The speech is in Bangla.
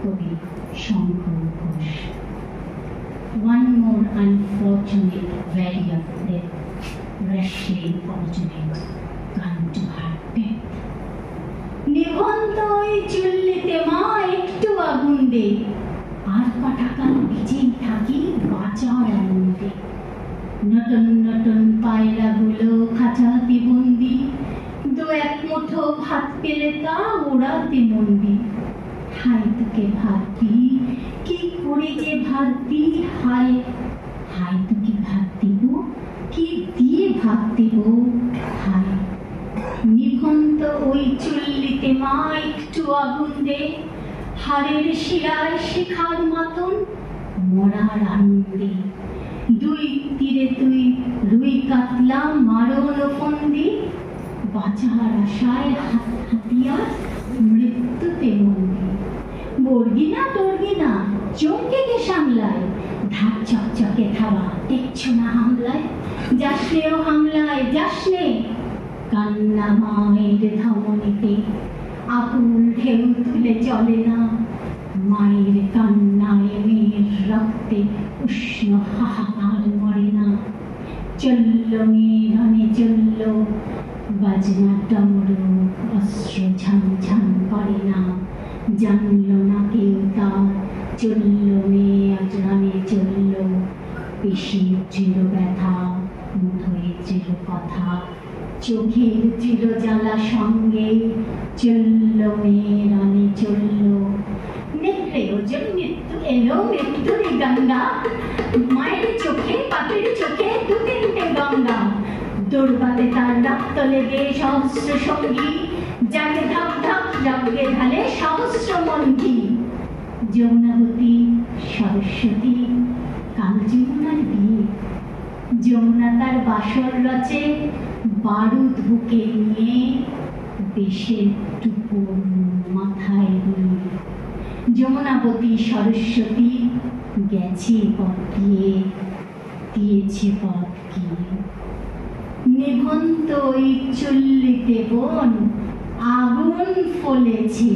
কবি Shankar Ghosh. One more unfortunate very of death, rashly fortunate, gone to her death. নিভন্ত ওই চুল্লিতে মা একটু আগুন দে, আর কটাকাল ভিজেই থাকি বাঁচার আনন্দে। নতুন নতুন পায়রাগুলো খাঁচাতে বন্দি, দু এক মুঠো ভাত পেলে তা ওড়াতে মন্দি। হায় তোকে ভাবতি, কি করে যে ভাবতি, হায় হায় তোকে ভাত দিব, কি দিয়ে ভাত দিব, হায়। নিভন্ত ওই চুল্লিতে মা একটু আগুন দে, হাড়ের শিরায় শিখার মতন মরার আনন্দে। দুই তীরে তুই রুই কাতলা মারণ ফন্দি, বাঁচার আশায় হাতিয়ার মৃত্যুতে মন্দি। বর্গি না টর্গি না চমকে গে সামলায়, ধাক চকচকে থাবা দেখছো না হামলায়, যাসনে ও হামলায় যাসনে। কান্না মায়ের ধমনীতে আকুল ঢেউ তুলে চলে না, মায়ের কান্নায় মেয়ের রক্তে উষ্ণ হাহাকার মরে না। চলল মেয়ে চলল, বাজনা ডমরু অস্ত্র ঝামঝাম করে না, জানল না কেউ তা। চলল মেয়ে আজ রানে চলল, পেশির দৃঢ় ব্যথা, মুঠোয় দৃঢ় কথা, চোখের দৃঢ় জ্বালা সঙ্গে। চলল মেয়ে রানে চলল, নেত্রে ওজন মৃত্যু এলো মৃত্যুরে গঙ্গা, মায়ের চোখে বাপের চোখে দু তিনটে গঙ্গা। দৌড়বাদে তার রক্ত লেগে সহস্র সঙ্গী, যাকে ধাপ ধাপ জগে ঢালে সহস্র মন্থী। যমুনাবতী সরস্বতী কাল যমুনার বিয়ে, যমুনা তার বাসর রচে বারুদ বুকে নিয়ে, দেশের টুকুর মাথায় নিয়ে। যমুনাবতী সরস্বতী গেছে পথ দিয়ে, দিয়েছে পথ গিয়ে। নিভন্ত ওই চুল্লিতে বোন আগুন ফলেছে,